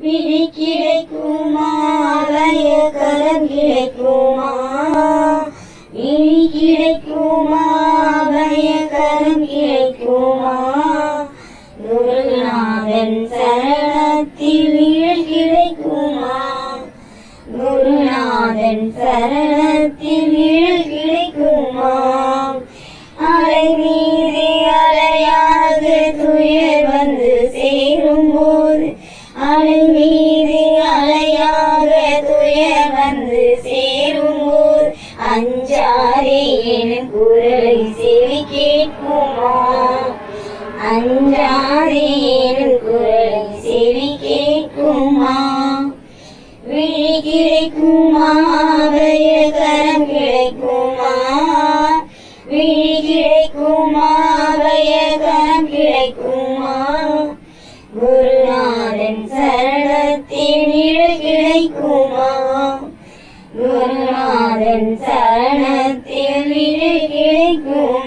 விழி கிடைக்குமா கரம் கிடைக்குமா விழி கிடைக்குமா கரம் கிடைக்குமா குருநாதன் சரணத்தில் வீழ் கிடைக்குமா குருநாதன் சரணத்தில் வீழ் கிடைக்குமா அலை மீது அலையாக துயர் வந்து சேரும் போது அலை மீது அலையாக துயர் வந்து சேரும் போது அஞ்சாதே எனும் குரலை செவி கேட்குமா அஞ்சாதே எனும் குரலை செவி கேட்குமா விழி கிடைக்குமா கரம் கிடைக்குமா விழி கிடைக்குமா கரம் கிடைக்குமா குருநாதன் சரணத்தில் நிழல் கிடைக்குமா குருநாதன் சரணத்தில் நிழல் கிடைக்குமா